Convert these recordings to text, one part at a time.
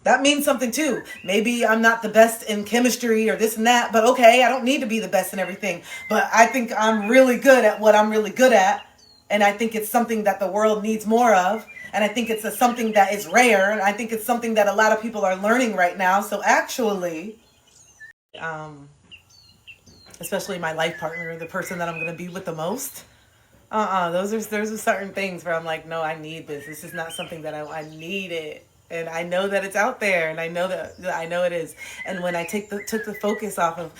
That means something too. Maybe I'm not the best in chemistry or this and that, but okay, I don't need to be the best in everything. But I think I'm really good at what I'm really good at. And I think it's something that the world needs more of. And I think it's something that is rare. And I think it's something that a lot of people are learning right now. So actually, um, especially my life partner, the person that I'm going to be with the most, those are certain things where I'm like, no, I need this. This is not something that I need it. And I know that it's out there, and that I know it is. And when I took the focus off of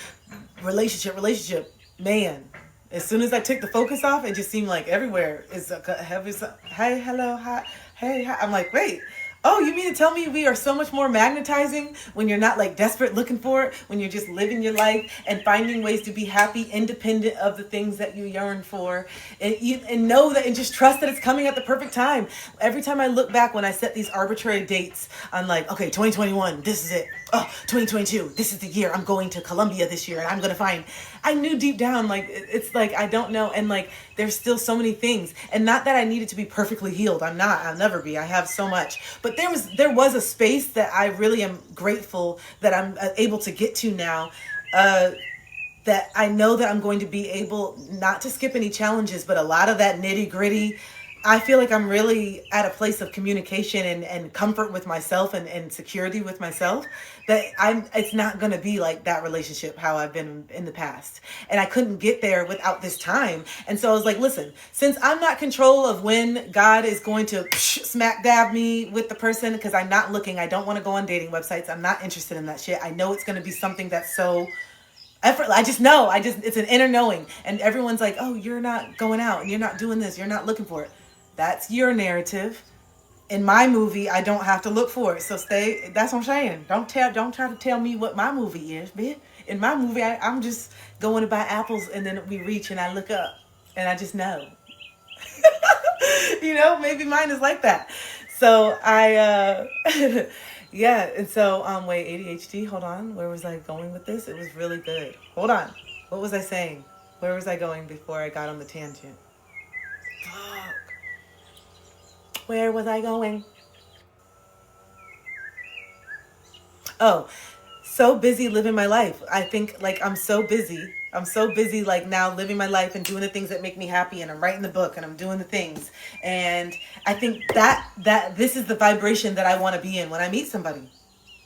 relationship, man, as soon as I took the focus off, it just seemed like everywhere is a heavy. Hey, hello, hi, hey, hi. I'm like, wait. Oh, you mean to tell me we are so much more magnetizing when you're not like desperate looking for it, when you're just living your life and finding ways to be happy, independent of the things that you yearn for, and know that and just trust that it's coming at the perfect time. Every time I look back when I set these arbitrary dates, I'm like, okay, 2021, this is it. Oh, 2022, this is the year. I'm going to Colombia this year, and I'm gonna find. I knew deep down, like it's like I don't know, and like there's still so many things, and not that I needed to be perfectly healed. I'm not. I'll never be. I have so much, but there was a space that I really am grateful that I'm able to get to now. That I know that I'm going to be able not to skip any challenges, but a lot of that nitty gritty. I feel like I'm really at a place of communication and comfort with myself and security with myself that it's not going to be like that relationship how I've been in the past. And I couldn't get there without this time. And so I was like, listen, since I'm not control of when God is going to smack dab me with the person, because I'm not looking, I don't want to go on dating websites. I'm not interested in that shit. I know it's going to be something that's so effort. I just know. It's an inner knowing. And everyone's like, oh, you're not going out and you're not doing this. You're not looking for it. That's your narrative. In my movie, I don't have to look for it. So stay. That's what I'm saying. Don't try to tell me what my movie is, bitch. In my movie, I'm just going to buy apples, and then we reach, and I look up, and I just know. Maybe mine is like that. So yeah. And so wait, ADHD. Hold on. Where was I going with this? It was really good. Hold on. What was I saying? Where was I going before I got on the tangent? Fuck. Where was I going? Oh, so busy living my life. I think like I'm so busy. I'm so busy like now living my life and doing the things that make me happy, and I'm writing the book and I'm doing the things. And I think that this is the vibration that I want to be in when I meet somebody.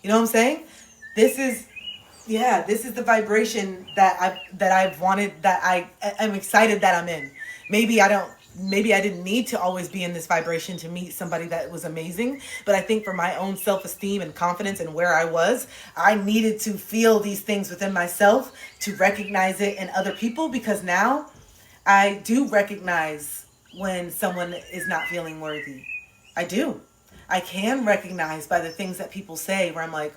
You know what I'm saying? This is this is the vibration that I've wanted, that I'm excited that I'm in. Maybe I don't maybe I didn't need to always be in this vibration to meet somebody that was amazing, but I think for my own self-esteem and confidence and where I was, I needed to feel these things within myself to recognize it in other people, because now I do recognize when someone is not feeling worthy. I do. I can recognize by the things that people say where I'm like,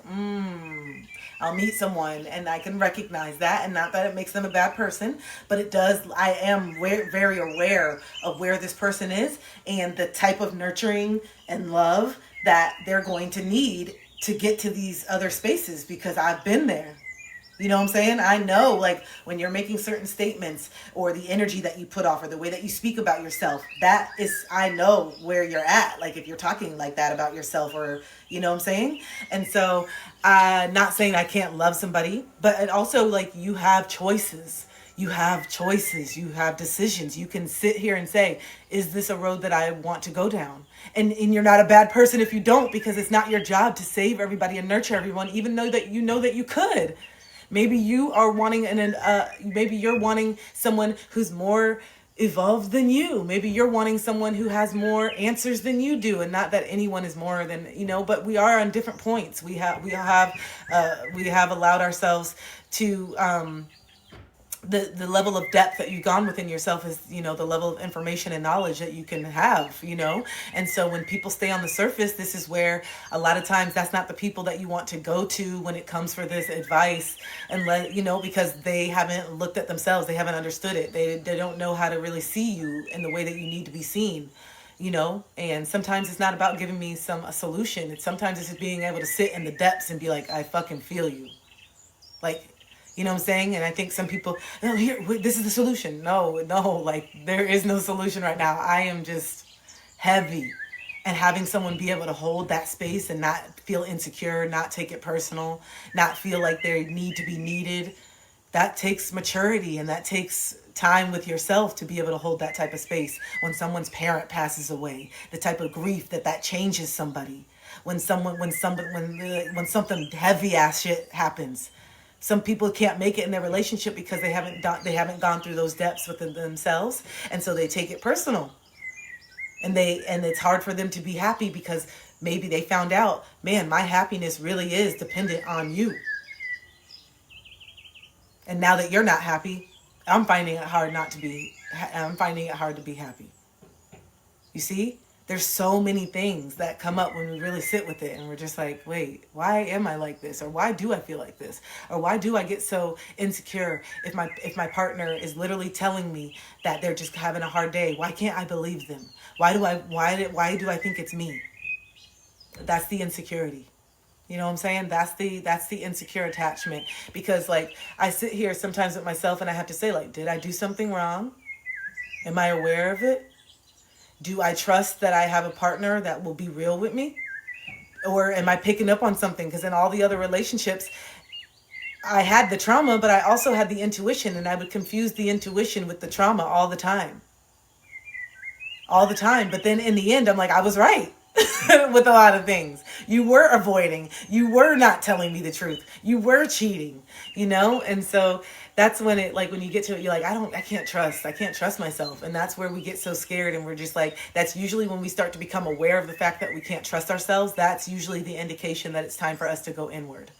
I'll meet someone and I can recognize that, and not that it makes them a bad person, but it does. I am very aware of where this person is and the type of nurturing and love that they're going to need to get to these other spaces, because I've been there. You know what I'm saying? I know, like, when you're making certain statements or the energy that you put off or the way that you speak about yourself, that is, I know where you're at. Like, if you're talking like that about yourself, or, you know what I'm saying? And so, not saying I can't love somebody, but it also, like, you have choices. You have choices. You have decisions. You can sit here and say, is this a road that I want to go down? And you're not a bad person if you don't, because it's not your job to save everybody and nurture everyone, even though that you know that you could. Maybe you are wanting maybe you're wanting someone who's more evolved than you. Maybe you're wanting someone who has more answers than you do, and not that anyone is more than, but we are on different points. We have allowed ourselves to the level of depth that you've gone within yourself is, the level of information and knowledge that you can have, and so when people stay on the surface, this is where a lot of times that's not the people that you want to go to when it comes for this advice, and because they haven't looked at themselves, they haven't understood it, they don't know how to really see you in the way that you need to be seen. And sometimes it's not about giving me a solution. Sometimes it's just being able to sit in the depths and be like, I fucking feel you. Like, you know what I'm saying? And I think some people, no, here, this is the solution. No, like, there is no solution right now. I am just heavy. And having someone be able to hold that space and not feel insecure, not take it personal, not feel like they need to be needed, that takes maturity, and that takes time with yourself to be able to hold that type of space. When someone's parent passes away, the type of grief that changes somebody. When something heavy ass shit happens. Some people can't make it in their relationship because they haven't gone through those depths within themselves, and so they take it personal. And it's hard for them to be happy because maybe they found out, man, my happiness really is dependent on you. And now that you're not happy, I'm finding it hard to be happy. You see? There's so many things that come up when we really sit with it, and we're just like, wait, why am I like this? Or why do I feel like this? Or why do I get so insecure if my partner is literally telling me that they're just having a hard day? Why can't I believe them? Why do I think it's me? That's the insecurity. You know what I'm saying? That's the insecure attachment. Because like, I sit here sometimes with myself and I have to say, like, did I do something wrong? Am I aware of it? Do I trust that I have a partner that will be real with me? Or am I picking up on something? Because in all the other relationships, I had the trauma, but I also had the intuition, and I would confuse the intuition with the trauma all the time. All the time. But then in the end, I'm like, I was right. With a lot of things. You were avoiding. You were not telling me the truth. You were cheating, And so that's when when you get to it, you're like, I can't trust myself. And that's where we get so scared, and we're just like, that's usually when we start to become aware of the fact that we can't trust ourselves. That's usually the indication that it's time for us to go inward.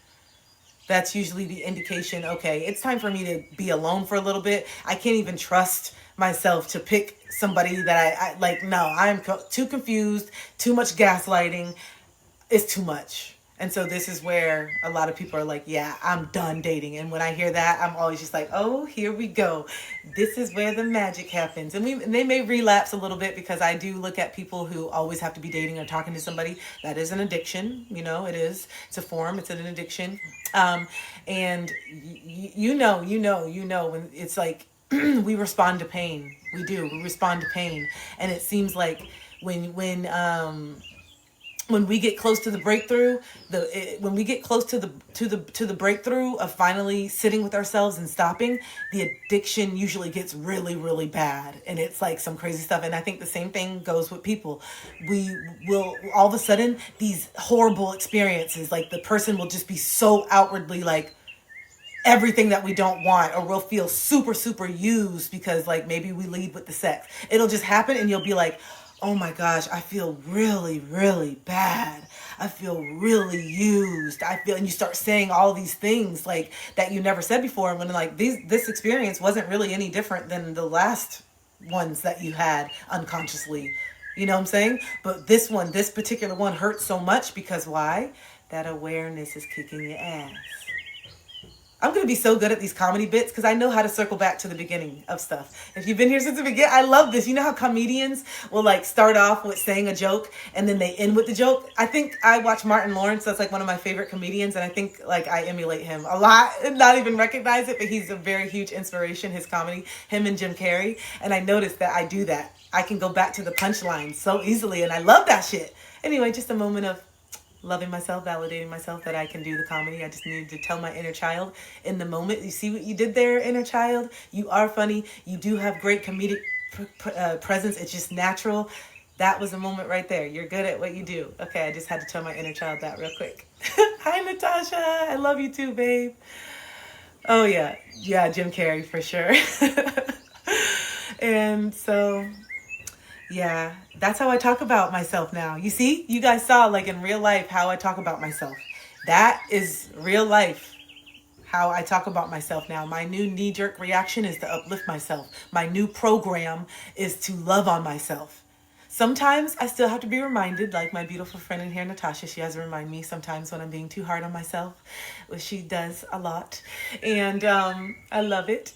That's usually the indication, okay, it's time for me to be alone for a little bit. I can't even trust myself to pick somebody that I like. No, I'm too confused, too much gaslighting. It's too much. And so this is where a lot of people are like, yeah, I'm done dating. And when I hear that, I'm always just like, oh, here we go. This is where the magic happens. And they may relapse a little bit, because I do look at people who always have to be dating or talking to somebody. That is an addiction. It is. It's a form. It's an addiction. And you know, when it's like, we respond to pain. We do. We respond to pain. And it seems like when we get close to the breakthrough, when we get close to the breakthrough of finally sitting with ourselves and stopping, the addiction usually gets really, really bad, and it's like some crazy stuff. And I think the same thing goes with people. We will all of a sudden, these horrible experiences, like the person will just be so outwardly like everything that we don't want, or we'll feel super, super used because like maybe we lead with the sex. It'll just happen, and you'll be like, oh my gosh, I feel really, really bad. I feel really used. And you start saying all these things like that you never said before. And when like this experience wasn't really any different than the last ones that you had unconsciously. You know what I'm saying? But this particular one hurts so much because why? That awareness is kicking your ass. I'm going to be so good at these comedy bits because I know how to circle back to the beginning of stuff. If you've been here since the beginning, I love this. You know how comedians will like start off with saying a joke and then they end with the joke? I think I watch Martin Lawrence. That's like one of my favorite comedians. And I think like I emulate him a lot and not even recognize it, but he's a very huge inspiration, his comedy, him and Jim Carrey. And I noticed that I do that. I can go back to the punchline so easily, and I love that shit. Anyway, just a moment of loving myself, validating myself that I can do the comedy. I just needed to tell my inner child in the moment. You see what you did there, inner child? You are funny. You do have great comedic presence. It's just natural. That was a moment right there. You're good at what you do. Okay, I just had to tell my inner child that real quick. Hi, Natasha. I love you too, babe. Oh, yeah. Yeah, Jim Carrey for sure. And so... yeah, that's how I talk about myself now. You see, you guys saw like in real life how I talk about myself. That is real life, how I talk about myself now. My new knee-jerk reaction is to uplift myself. My new program is to love on myself. Sometimes I still have to be reminded, like my beautiful friend in here, Natasha, she has to remind me sometimes when I'm being too hard on myself, which she does a lot. And I love it.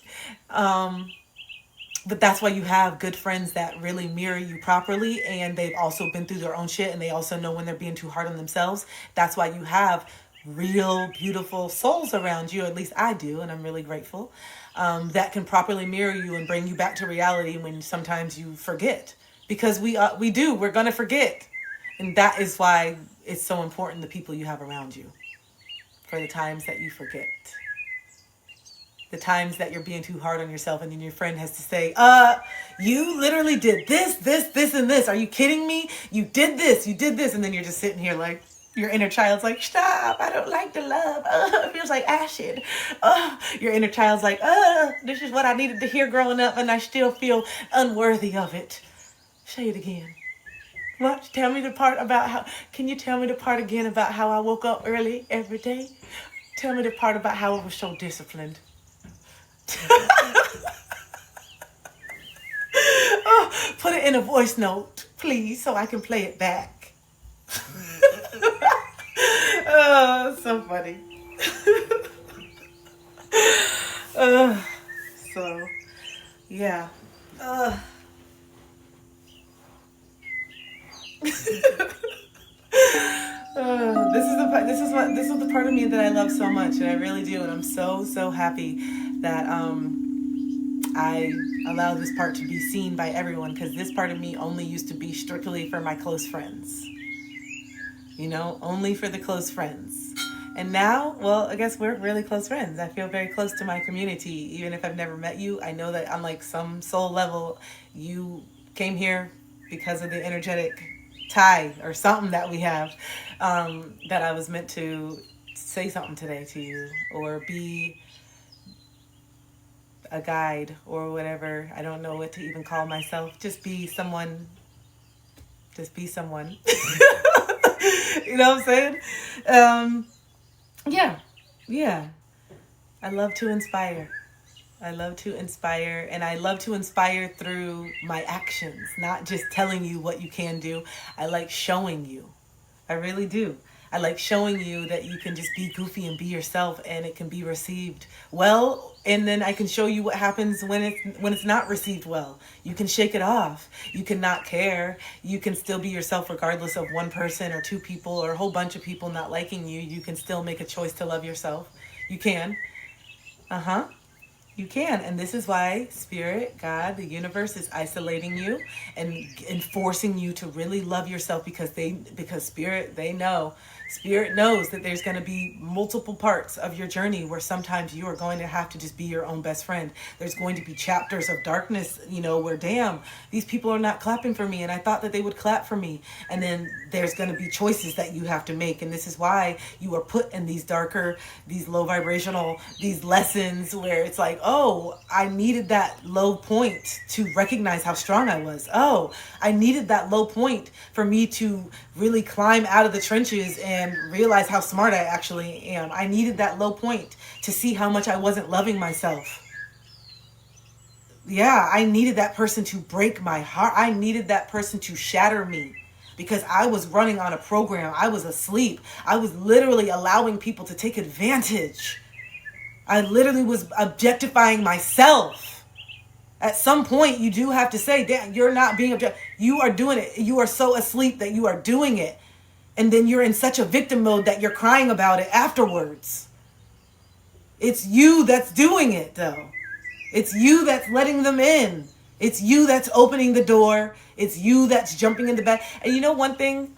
But that's why you have good friends that really mirror you properly, and they've also been through their own shit, and they also know when they're being too hard on themselves. That's why you have real beautiful souls around you, at least I do, and I'm really grateful, that can properly mirror you and bring you back to reality when sometimes you forget. Because we're going to forget. And that is why it's so important, the people you have around you, for the times that you forget. The times that you're being too hard on yourself and then your friend has to say, you literally did this, and this. Are you kidding me? You did this. And then you're just sitting here like, your inner child's like, stop, I don't like the love. It feels like acid. Your inner child's like, this is what I needed to hear growing up and I still feel unworthy of it. Say it again. What? Tell me the part about how, can you tell me the part again about how I woke up early every day? Tell me the part about how I was so disciplined. Put it in a voice note, please, so I can play it back. So funny. So, yeah. This is the part of me that I love so much, and I really do, and I'm so happy that I allow this part to be seen by everyone, because this part of me only used to be strictly for my close friends. You know, only for the close friends. And now, well, I guess we're really close friends. I feel very close to my community. Even if I've never met you, I know that on like some soul level, you came here because of the energetic tie or something that we have, that I was meant to say something today to you, or be a guide or whatever. I don't know what to even call myself. Just be someone. You know what I'm saying? Yeah. I love to inspire. And I love to inspire through my actions, not just telling you what you can do. I like showing you. I really do. I like showing you that you can just be goofy and be yourself, and it can be received well. And then I can show you what happens when it's not received well. You can shake it off. You can not care. You can still be yourself regardless of one person or two people or a whole bunch of people not liking you. You can still make a choice to love yourself. You can. You can. And this is why Spirit, God, the universe is isolating you and forcing you to really love yourself, because Spirit, they know. Spirit knows that there's going to be multiple parts of your journey where sometimes you are going to have to just be your own best friend. There's going to be chapters of darkness, where, damn, these people are not clapping for me and I thought that they would clap for me. And then there's going to be choices that you have to make. And this is why you are put in these darker, these low vibrational, these lessons where it's like, oh, I needed that low point to recognize how strong I was. Oh, I needed that low point for me to really climb out of the trenches and realize how smart I actually am. I needed that low point to see how much I wasn't loving myself. Yeah, I needed that person to break my heart. I needed that person to shatter me, because I was running on a program. I was asleep. I was literally allowing people to take advantage. I literally was objectifying myself. At some point, you do have to say, damn, you're not being objective. You are doing it. You are so asleep that you are doing it. And then you're in such a victim mode that you're crying about it afterwards. It's you that's doing it, though. It's you that's letting them in. It's you that's opening the door. It's you that's jumping in the bed. And you know one thing?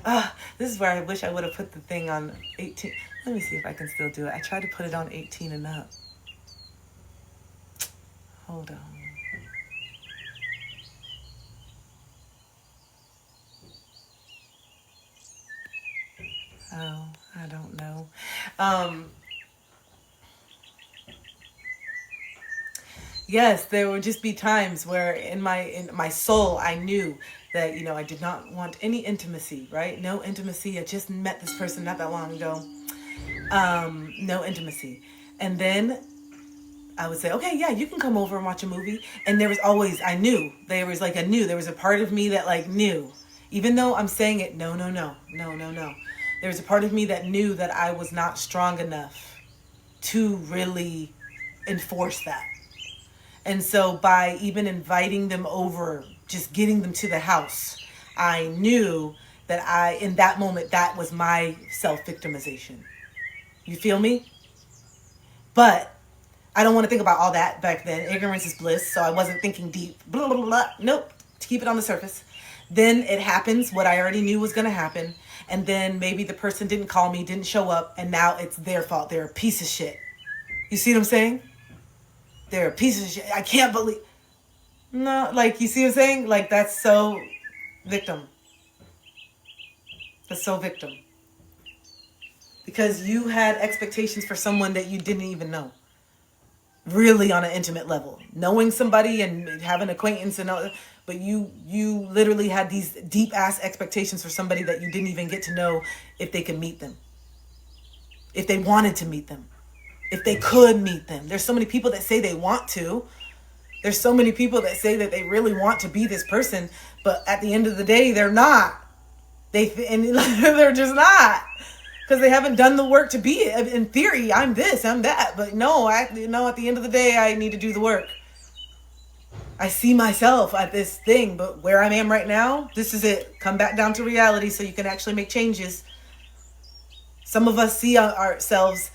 This is where I wish I would have put the thing on 18. Let me see if I can still do it. I tried to put it on 18 and up. Hold on. Oh, I don't know. Yes, there would just be times where in my soul I knew that, I did not want any intimacy, right? No intimacy. I just met this person not that long ago. No intimacy. And then I would say, okay, yeah, you can come over and watch a movie. And there was always, there was a part of me that knew, even though I'm saying it, no. There was a part of me that knew that I was not strong enough to really enforce that. And so by even inviting them over, just getting them to the house, I knew that in that moment, that was my self-victimization. You feel me? But I don't want to think about all that back then. Ignorance is bliss, so I wasn't thinking deep. Blah, blah, blah. Nope. To keep it on the surface. Then it happens, what I already knew was going to happen. And then maybe the person didn't call me, didn't show up, and now it's their fault. They're a piece of shit. You see what I'm saying? They're a piece of shit. I can't believe. No, like, you see what I'm saying? Like, that's so victim. That's so victim. Because you had expectations for someone that you didn't even know. Really on an intimate level. Knowing somebody and having acquaintance and all, but you literally had these deep ass expectations for somebody that you didn't even get to know if they could meet them. If they wanted to meet them. If they could meet them. There's so many people that say they want to. There's so many people that say that they really want to be this person, but at the end of the day, they're not. They're just not. Because they haven't done the work to be it. In theory, I'm this, I'm that. But no, at the end of the day, I need to do the work. I see myself at this thing, but where I am right now, this is it. Come back down to reality so you can actually make changes. Some of us see ourselves,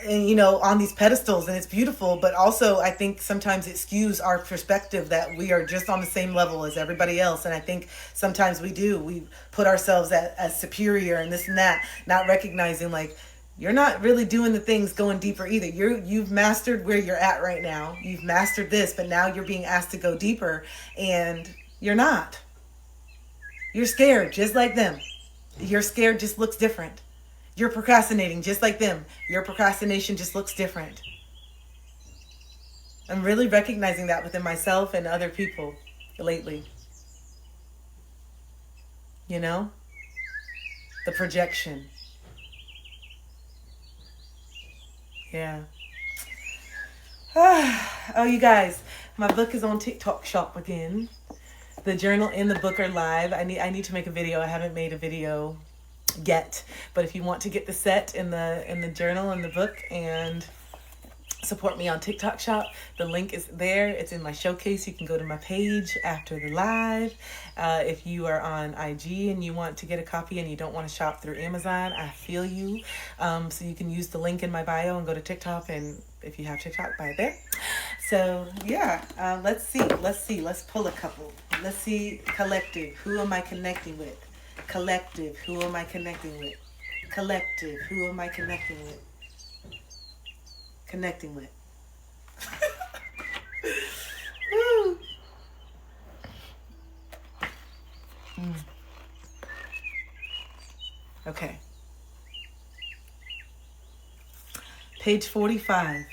on these pedestals, and it's beautiful, but also I think sometimes it skews our perspective that we are just on the same level as everybody else. And I think sometimes we put ourselves as superior and this and that, not recognizing like you're not really doing the things going deeper either. You've mastered where you're at right now. You've mastered this, but now you're being asked to go deeper, and you're not. You're scared just like them. You're scared just looks different. You're procrastinating just like them. Your procrastination just looks different. I'm really recognizing that within myself and other people lately. The projection. Yeah. Oh, you guys, my book is on TikTok Shop again. The journal and the book are live. I need to make a video. I haven't made a video yet, but if you want to get the set in the journal and the book and support me on TikTok Shop, the link is there. It's in my showcase. You can go to my page after the live. If you are on IG and you want to get a copy and you don't want to shop through Amazon, I feel you. So you can use the link in my bio and go to TikTok, and if you have TikTok, buy it there. So yeah, let's see. Let's pull a couple. Let's see. Collective. Who am I connecting with? Collective, who am I connecting with? Collective, who am I connecting with? Connecting with. Woo. Okay. Page 45.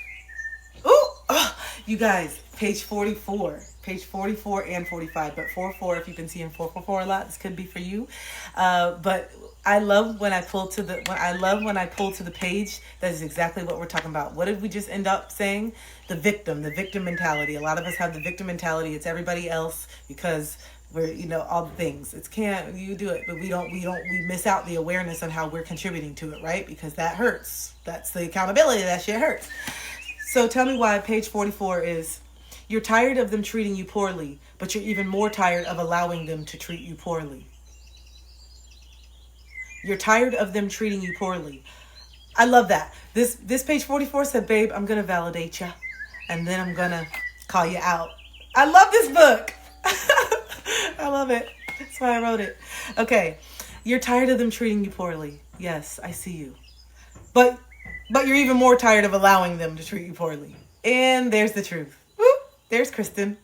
Ooh! Oh, you guys, page 44. Page 44 and 45, but 44, if you've been seeing 444 a lot, this could be for you. But I love when I pull to the page. That is exactly what we're talking about. What did we just end up saying? The victim mentality. A lot of us have the victim mentality. It's everybody else because we're, all the things. It's can't you do it, but we miss out the awareness on how we're contributing to it, right? Because that hurts. That's the accountability. That shit hurts. So tell me why page 44 is. You're tired of them treating you poorly, but you're even more tired of allowing them to treat you poorly. You're tired of them treating you poorly. I love that. This page 44 said, babe, I'm going to validate you, and then I'm going to call you out. I love this book. I love it. That's why I wrote it. Okay. You're tired of them treating you poorly. Yes, I see you. But you're even more tired of allowing them to treat you poorly. And there's the truth. There's Kristen.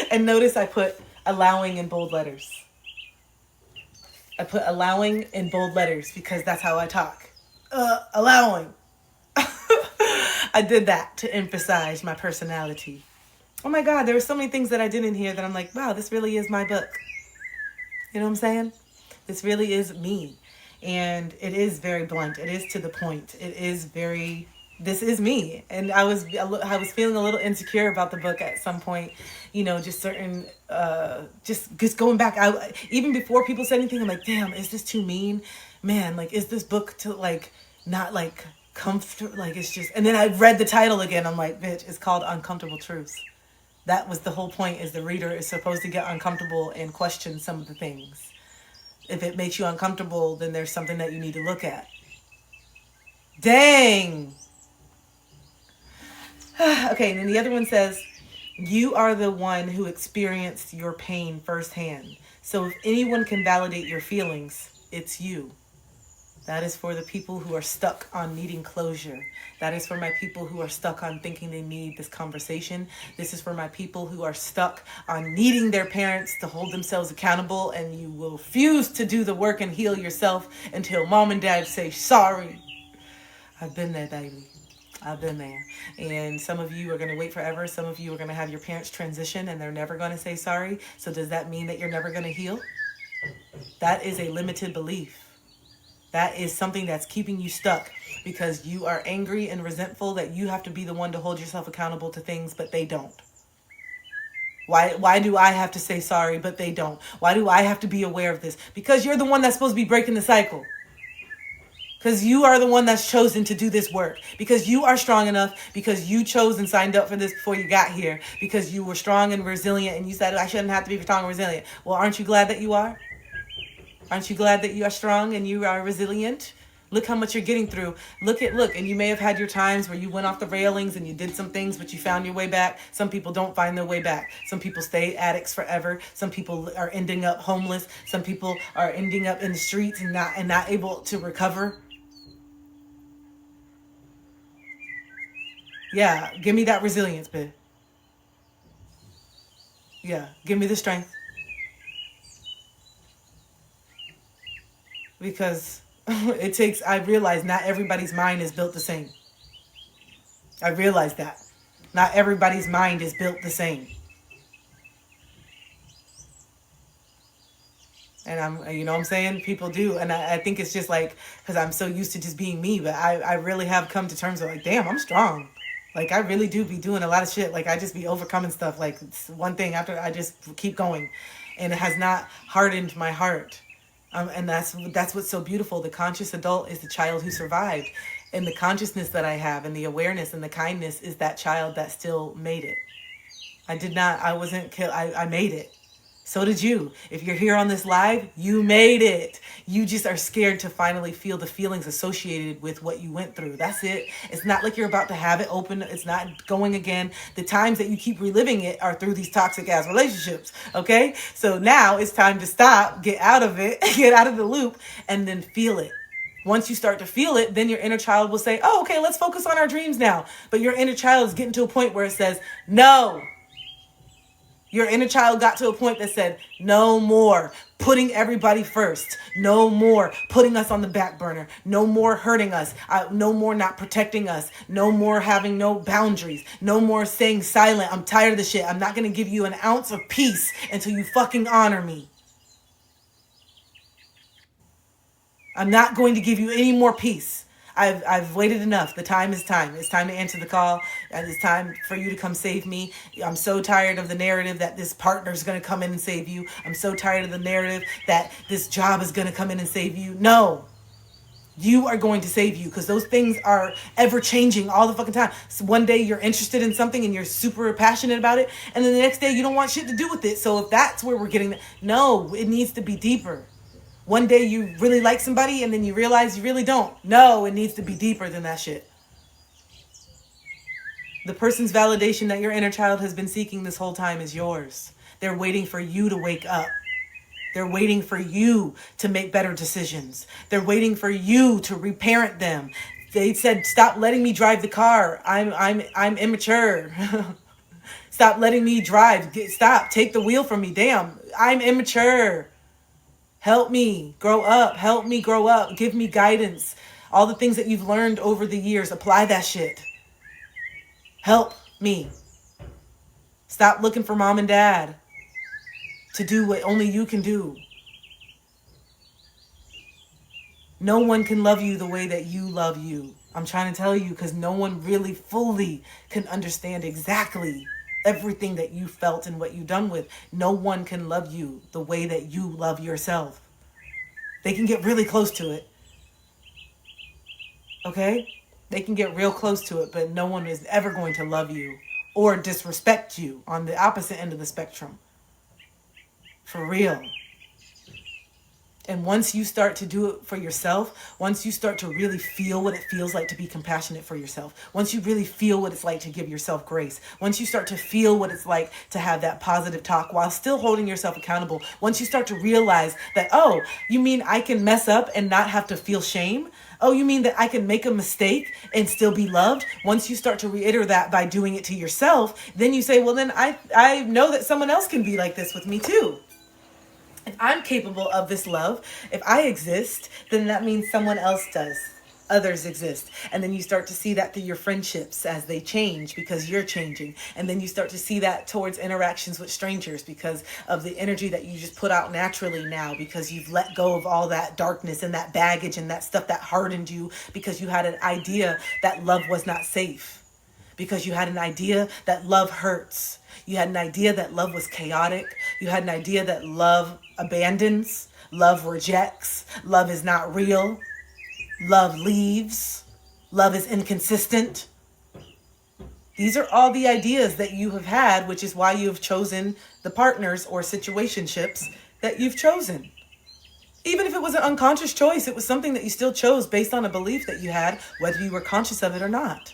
And notice I put allowing in bold letters. I put allowing in bold letters because that's how I talk. Allowing. I did that to emphasize my personality. Oh my God, there were so many things that I did in here that I'm like, wow, this really is my book. You know what I'm saying? This really is me. And it is very blunt. It is to the point. It is very... This is me. And I was feeling a little insecure about the book at some point, just certain, just going back. Even before people said anything, I'm like, damn, is this too mean? Man, like, is this book to not comfortable? It's just, and then I read the title again. I'm like, bitch, it's called Uncomfortable Truths. That was the whole point, is the reader is supposed to get uncomfortable and question some of the things. If it makes you uncomfortable, then there's something that you need to look at. Dang. Okay, and then the other one says, You are the one who experienced your pain firsthand. So if anyone can validate your feelings, it's you. That is for the people who are stuck on needing closure. That is for my people who are stuck on thinking they need this conversation. This is for my people who are stuck on needing their parents to hold themselves accountable, and you will refuse to do the work and heal yourself until mom and dad say sorry. I've been there, baby. I've been there. And some of you are going to wait forever. Some of you are going to have your parents transition and they're never going to say sorry. So does that mean that you're never going to heal? That is a limited belief. That is something that's keeping you stuck because you are angry and resentful that you have to be the one to hold yourself accountable to things, but they don't. Why do I have to say sorry, but they don't? Why do I have to be aware of this? Because you're the one that's supposed to be breaking the cycle. Because you are the one that's chosen to do this work. Because you are strong enough. Because you chose and signed up for this before you got here. Because you were strong and resilient and you said, I shouldn't have to be strong and resilient. Well, aren't you glad that you are? Aren't you glad that you are strong and you are resilient? Look how much you're getting through. Look, and you may have had your times where you went off the railings and you did some things, but you found your way back. Some people don't find their way back. Some people stay addicts forever. Some people are ending up homeless. Some people are ending up in the streets and not able to recover. Yeah, give me that resilience, babe. Yeah, give me the strength. Because I realize not everybody's mind is built the same. I realize that. Not everybody's mind is built the same. And you know what I'm saying? People do. And I think it's just like, because I'm so used to just being me, but I really have come to terms with like, damn, I'm strong. Like, I really do be doing a lot of shit. Like, I just be overcoming stuff. Like, it's one thing after I just keep going. And it has not hardened my heart. And that's what's so beautiful. The conscious adult is the child who survived. And the consciousness that I have and the awareness and the kindness is that child that still made it. I wasn't killed. I made it. So did you. If you're here on this live, you made it. You just are scared to finally feel the feelings associated with what you went through. That's it. It's not like you're about to have it open. It's not going again. The times that you keep reliving it are through these toxic ass relationships. Okay? So now it's time to stop, get out of it, get out of the loop, and then feel it. Once you start to feel it, then your inner child will say, oh, okay, let's focus on our dreams now. But your inner child is getting to a point where it says, no. Your inner child got to a point that said, no more putting everybody first. No more putting us on the back burner. No more hurting us. No more not protecting us. No more having no boundaries. No more staying silent. I'm tired of this shit. I'm not going to give you an ounce of peace until you fucking honor me. I'm not going to give you any more peace. I've waited enough. The time is time. It's time to answer the call. And it's time for you to come save me. I'm so tired of the narrative that this partner is going to come in and save you. I'm so tired of the narrative that this job is going to come in and save you. No. You are going to save you because those things are ever changing all the fucking time. So one day you're interested in something and you're super passionate about it. And then the next day you don't want shit to do with it. So if that's where we're getting... No, it needs to be deeper. One day you really like somebody and then you realize you really don't. No, it needs to be deeper than that shit. The person's validation that your inner child has been seeking this whole time is yours. They're waiting for you to wake up. They're waiting for you to make better decisions. They're waiting for you to reparent them. They said, stop letting me drive the car. I'm immature. Stop letting me drive. Stop. Take the wheel from me. Damn, I'm immature. Help me grow up. Help me grow up. Give me guidance. All the things that you've learned over the years, apply that shit. Help me. Stop looking for mom and dad to do what only you can do. No one can love you the way that you love you. I'm trying to tell you because no one really fully can understand exactly everything that you felt and what you've done with. No one can love you the way that you love yourself. They can get really close to it. Okay? They can get real close to it, but no one is ever going to love you or disrespect you on the opposite end of the spectrum. For real. And once you start to do it for yourself, once you start to really feel what it feels like to be compassionate for yourself, once you really feel what it's like to give yourself grace, once you start to feel what it's like to have that positive talk while still holding yourself accountable, once you start to realize that, oh, you mean I can mess up and not have to feel shame? Oh, you mean that I can make a mistake and still be loved? Once you start to reiterate that by doing it to yourself, then you say, well, then I know that someone else can be like this with me too. If I'm capable of this love, if I exist, then that means someone else does. Others exist. And then you start to see that through your friendships as they change because you're changing. And then you start to see that towards interactions with strangers because of the energy that you just put out naturally now, because you've let go of all that darkness and that baggage and that stuff that hardened you because you had an idea that love was not safe. Because you had an idea that love hurts. You had an idea that love was chaotic. You had an idea that love abandons, love rejects, love is not real, love leaves, love is inconsistent. These are all the ideas that you have had, which is why you have chosen the partners or situationships that you've chosen. Even if it was an unconscious choice, it was something that you still chose based on a belief that you had, whether you were conscious of it or not.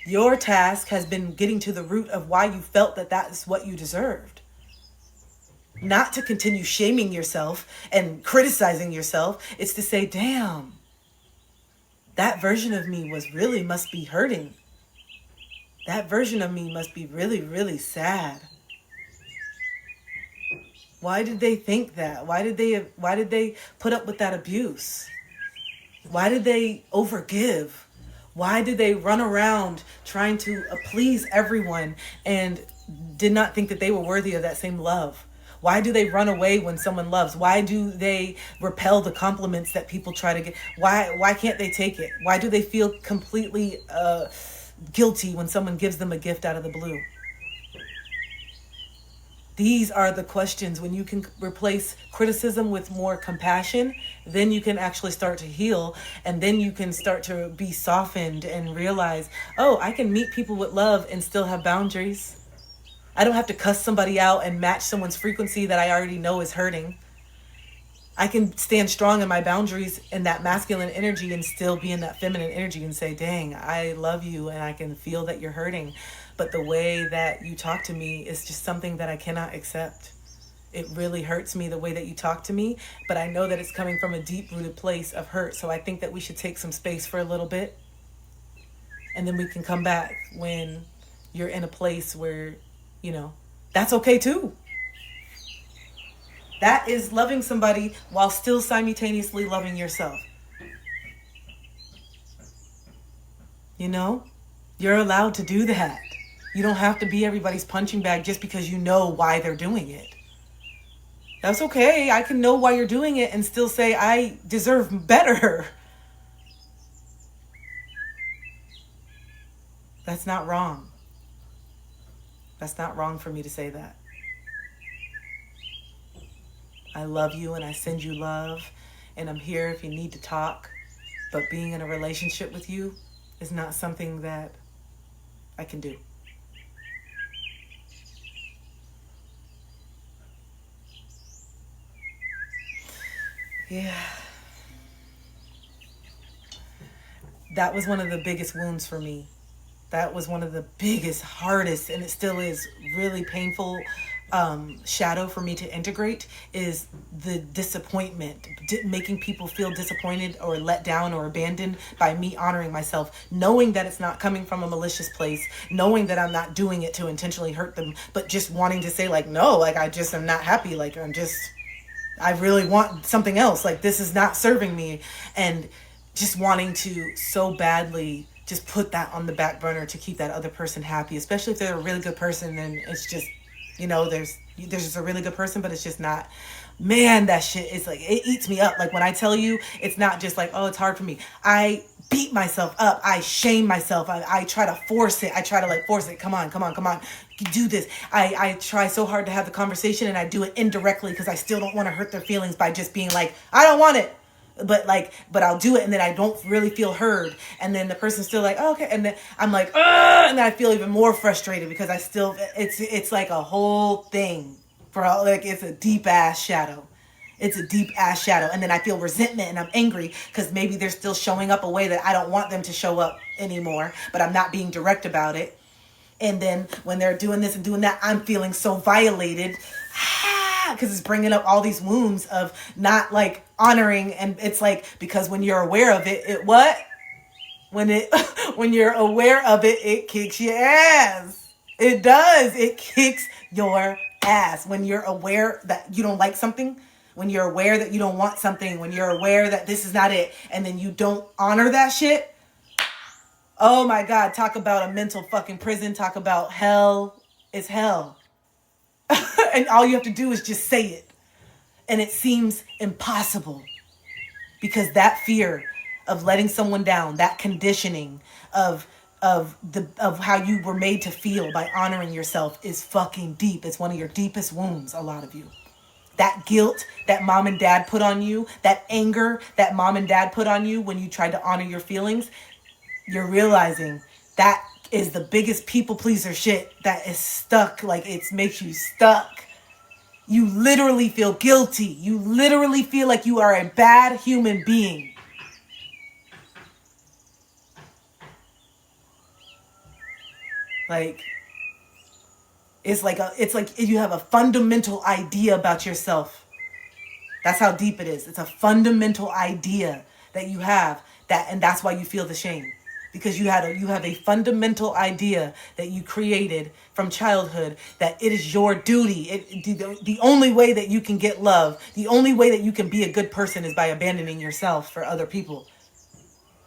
Your task has been getting to the root of why you felt that that is what you deserved. Not to continue shaming yourself and criticizing yourself. It's to say, damn, that version of me must be hurting. That version of me must be really, really sad. Why did they think that? Why did they put up with that abuse? Why did they overgive? Why did they run around trying to please everyone and did not think that they were worthy of that same love? Why do they run away when someone loves? Why do they repel the compliments that people try to get? Why can't they take it? Why do they feel completely guilty when someone gives them a gift out of the blue? These are the questions. When you can replace criticism with more compassion, then you can actually start to heal. And then you can start to be softened and realize, oh, I can meet people with love and still have boundaries. I don't have to cuss somebody out and match someone's frequency that I already know is hurting. I can stand strong in my boundaries in that masculine energy and still be in that feminine energy and say, dang, I love you and I can feel that you're hurting. But the way that you talk to me is just something that I cannot accept. It really hurts me the way that you talk to me, but I know that it's coming from a deep-rooted place of hurt. So I think that we should take some space for a little bit. And then we can come back when you're in a place where, that's okay too. That is loving somebody while still simultaneously loving yourself. You're allowed to do that. You don't have to be everybody's punching bag just because you know why they're doing it. That's okay. I can know why you're doing it and still say, I deserve better. That's not wrong. That's not wrong for me to say that. I love you and I send you love and I'm here if you need to talk. But being in a relationship with you is not something that I can do. Yeah. That was one of the biggest wounds for me. That was one of the biggest, hardest, and it still is really painful shadow for me to integrate is the disappointment, making people feel disappointed or let down or abandoned by me honoring myself, knowing that it's not coming from a malicious place, knowing that I'm not doing it to intentionally hurt them, but just wanting to say no, I just am not happy. I really want something else. This is not serving me. And just wanting to so badly just put that on the back burner to keep that other person happy, especially if they're a really good person. And it's just, there's just a really good person, but it's just not, man, that shit is it eats me up. When I tell you, it's not just oh, it's hard for me. I beat myself up. I shame myself. I try to force it. I try to force it. Come on. Do this. I try so hard to have the conversation and I do it indirectly because I still don't want to hurt their feelings by just being I don't want it. But I'll do it and then I don't really feel heard. And then the person's still oh, okay. And then I'm and then I feel even more frustrated because I still, it's a whole thing. For all, like, it's a deep ass shadow. It's a deep ass shadow. And then I feel resentment and I'm angry because maybe they're still showing up a way that I don't want them to show up anymore, but I'm not being direct about it. And then when they're doing this and doing that, I'm feeling so violated because it's bringing up all these wounds of not like honoring. And it's like, because when you're aware of it, it what? When you're aware of it, it kicks your ass. It does. It kicks your ass. When you're aware that you don't like something, when you're aware that you don't want something, when you're aware that this is not it, and then you don't honor that shit. Oh my God, talk about a mental fucking prison. Talk about hell is hell. And all you have to do is just say it. And it seems impossible. Because that fear of letting someone down, that conditioning of how you were made to feel by honoring yourself is fucking deep. It's one of your deepest wounds, a lot of you. That guilt that mom and dad put on you, that anger that mom and dad put on you when you tried to honor your feelings, you're realizing that is the biggest people pleaser shit that is stuck. Like, it makes you stuck. You literally feel guilty. You literally feel like you are a bad human being. Like, it's like you have a fundamental idea about yourself. That's how deep it is. It's a fundamental idea that you have, and that's why you feel the shame. Because you have a fundamental idea that you created from childhood that it is your duty. The only way that you can get love, the only way that you can be a good person is by abandoning yourself for other people.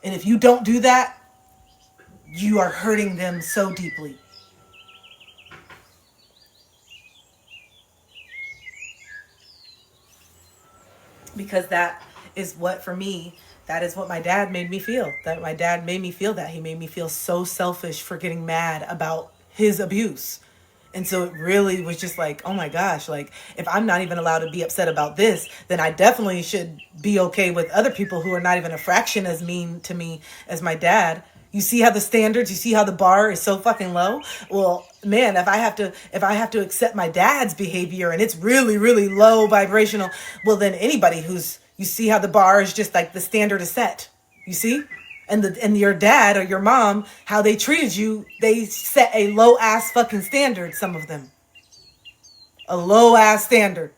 And if you don't do that, you are hurting them so deeply. Because that is what, for me, that is what my dad made me feel. That my dad made me feel that. He made me feel so selfish for getting mad about his abuse. And so it really was just like, oh my gosh, like, if I'm not even allowed to be upset about this, then I definitely should be okay with other people who are not even a fraction as mean to me as my dad. You see how the standards, you see how the bar is so fucking low? Well, man, if I have to accept my dad's behavior and it's really, really low vibrational, well, then anybody you see how the bar is just like the standard is set. You see? And your dad or your mom, how they treated you, they set a low ass fucking standard, some of them. A low ass standard.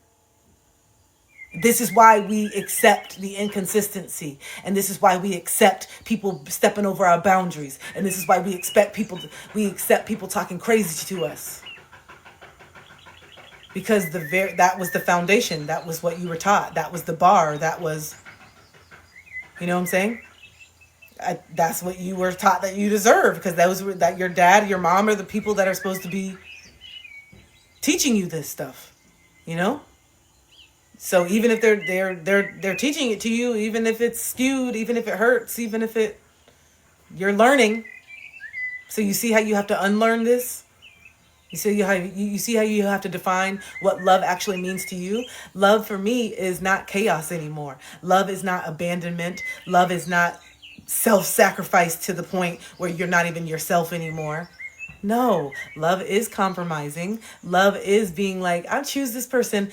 This is why we accept the inconsistency. And this is why we accept people stepping over our boundaries. And this is why we accept people talking crazy to us. Because that was the foundation. That was what you were taught. That was the bar. That was, you know what I'm saying? That's what you were taught that you deserve. Because that your dad, your mom are the people that are supposed to be teaching you this stuff. You know? So even if they're teaching it to you, even if it's skewed, even if it hurts, even if you're learning. So you see how you have to unlearn this? You see how you have to define what love actually means to you? Love for me is not chaos anymore. Love is not abandonment. Love is not self-sacrifice to the point where you're not even yourself anymore. No, love is compromising. Love is being like, I choose this person,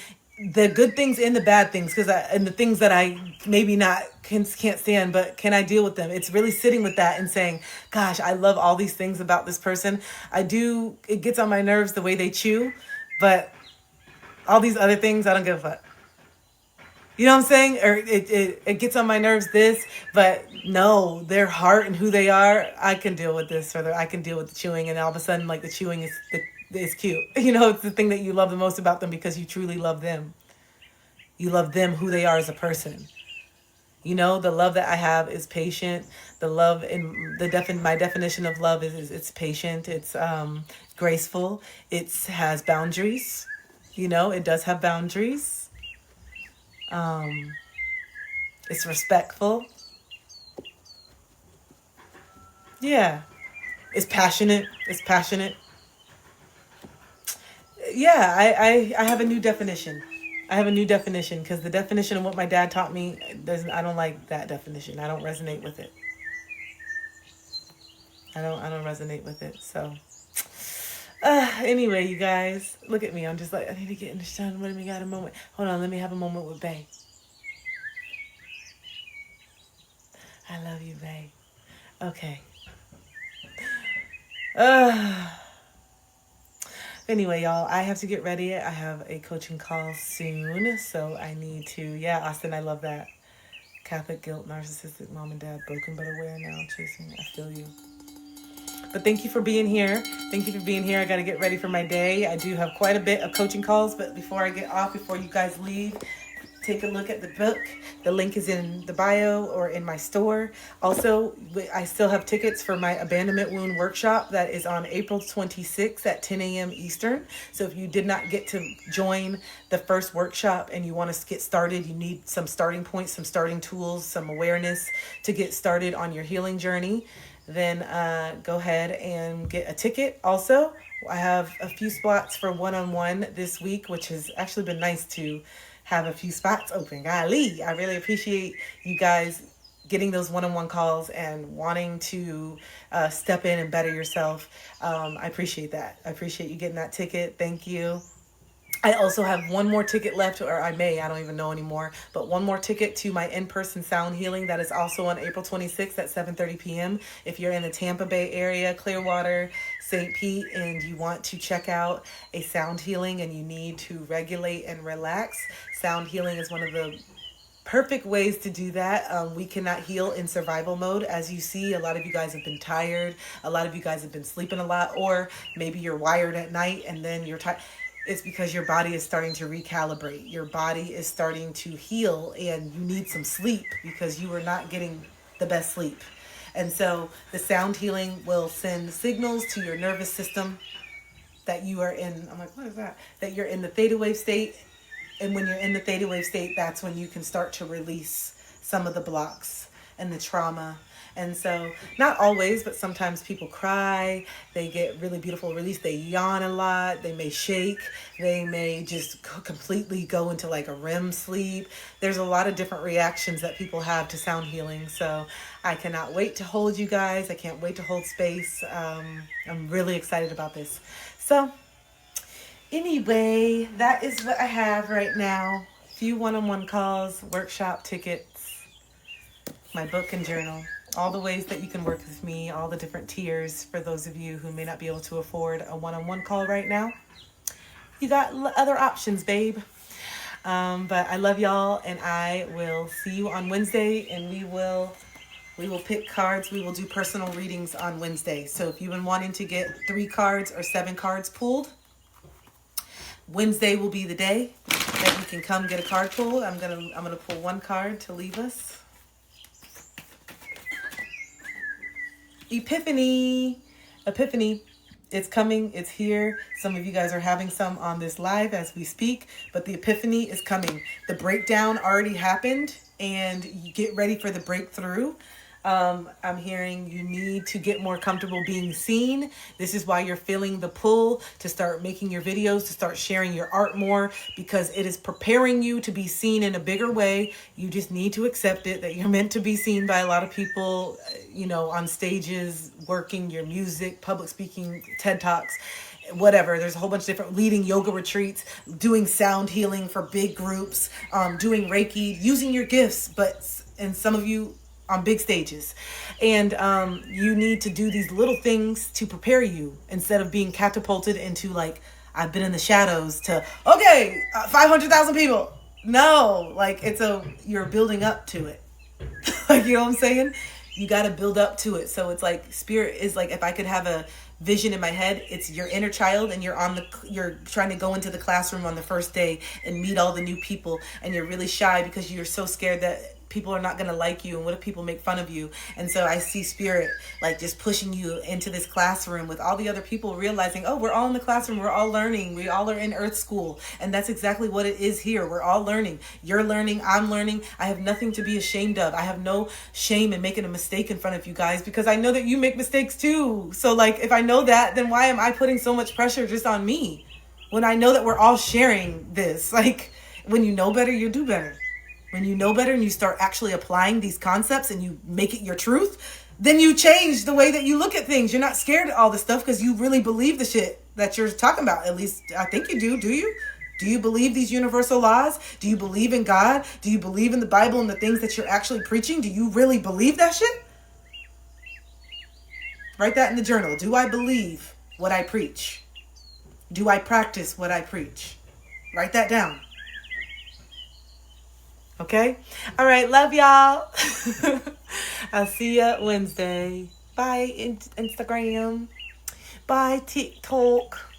the good things and the bad things, and the things that I maybe can't stand, but can I deal with them? It's really sitting with that and saying, gosh, I love all these things about this person. It gets on my nerves the way they chew, but all these other things, I don't give a fuck. You know what I'm saying? Or it gets on my nerves but no, their heart and who they are, I can deal with this, or I can deal with the chewing, and all of a sudden, like, the chewing is cute. You know, it's the thing that you love the most about them because you truly love them. You love them, who they are as a person. You know, the love that I have is patient. The love in my definition of love is it's patient. It's graceful. It has boundaries. You know, it does have boundaries. It's respectful. Yeah. It's passionate. Yeah, I have a new definition. Because the definition of what my dad taught me, I don't like that definition. I don't resonate with it. I don't resonate with it. So Anyway, you guys, look at me. I'm just like, I need to get in the sun. Let me got a moment. Hold on, let me have a moment with Bay. I love you, Bay. Okay. Anyway, y'all, I have to get ready. I have a coaching call soon, so I need to. Yeah, Austin, I love that. Catholic guilt, narcissistic mom and dad, broken but aware now, chasing. I feel you. But thank you for being here. Thank you for being here. I got to get ready for my day. I do have quite a bit of coaching calls, but before I get off, before you guys leave, take a look at the book. The link is in the bio or in my store. Also, I still have tickets for my abandonment wound workshop that is on April 26th at 10 a.m. Eastern. So if you did not get to join the first workshop and you want to get started, you need some starting points, some starting tools, some awareness to get started on your healing journey, then go ahead and get a ticket. Also, I have a few spots for one-on-one this week, which has actually been nice to have a few spots open. Golly, I really appreciate you guys getting those one-on-one calls and wanting to step in and better yourself. I appreciate that. I appreciate you getting that ticket. Thank you. I also have one more ticket left, or I don't even know anymore, but one more ticket to my in-person sound healing that is also on April 26th at 7:30 p.m. If you're in the Tampa Bay area, Clearwater, St. Pete, and you want to check out a sound healing and you need to regulate and relax, sound healing is one of the perfect ways to do that. We cannot heal in survival mode. As you see, a lot of you guys have been tired. A lot of you guys have been sleeping a lot, or maybe you're wired at night and then you're tired. It's because your body is starting to recalibrate. Your body is starting to heal and you need some sleep because you are not getting the best sleep. And so the sound healing will send signals to your nervous system that you are in, I'm like, what is that? That you're in the theta wave state. And when you're in the theta wave state, that's when you can start to release some of the blocks and the trauma. And so not always, but sometimes people cry, they get really beautiful release, they yawn a lot, they may shake, they may just completely go into like a REM sleep. There's a lot of different reactions that people have to sound healing. So I cannot wait to hold you guys. I can't wait to hold space. I'm really excited about this. So anyway, that is what I have right now. A few one-on-one calls, workshop tickets, my book and journal. All the ways that you can work with me, all the different tiers for those of you who may not be able to afford a one-on-one call right now. You got other options, babe. But I love y'all, and I will see you on Wednesday, and we will pick cards. We will do personal readings on Wednesday. So if you've been wanting to get 3 cards or 7 cards pulled, Wednesday will be the day that you can come get a card pulled. I'm gonna pull 1 card to leave us. Epiphany, it's coming, it's here. Some of you guys are having some on this live as we speak, but the epiphany is coming. The breakdown already happened, and you get ready for the breakthrough. I'm hearing you need to get more comfortable being seen. This is why you're feeling the pull to start making your videos, to start sharing your art more, because it is preparing you to be seen in a bigger way. You just need to accept it, that you're meant to be seen by a lot of people, you know, on stages, working your music, public speaking, TED Talks, whatever. There's a whole bunch of different leading yoga retreats, doing sound healing for big groups, doing Reiki, using your gifts, and some of you on big stages. And you need to do these little things to prepare you instead of being catapulted into like, I've been in the shadows to, 500,000 people. No, like you're building up to it. Like, you know what I'm saying? You got to build up to it. So it's like spirit is like, if I could have a vision in my head, it's your inner child, and you're trying to go into the classroom on the first day and meet all the new people, and you're really shy because you're so scared that people are not going to like you, and what if people make fun of you? And so I see spirit like just pushing you into this classroom with all the other people, realizing, oh, we're all in the classroom, we're all learning, we all are in earth school. And that's exactly what it is here. We're all learning. You're learning, I'm learning. I have nothing to be ashamed of. I have no shame in making a mistake in front of you guys, because I know that you make mistakes too. So like, if I know that, then why am I putting so much pressure just on me when I know that we're all sharing this? Like, when you know better, you do better. When you know better and you start actually applying these concepts and you make it your truth, then you change the way that you look at things. You're not scared of all this stuff because you really believe the shit. that you're talking about. At least I think you do. Do you? Do you believe these universal laws? Do you believe in God? Do you believe in the Bible and the things that you're actually preaching? Do you really believe that shit? Write that in the journal. Do I believe what I preach? Do I practice what I preach? Write that down. Okay? All right. Love y'all. I'll see you Wednesday. Bye, Instagram. Bye, TikTok.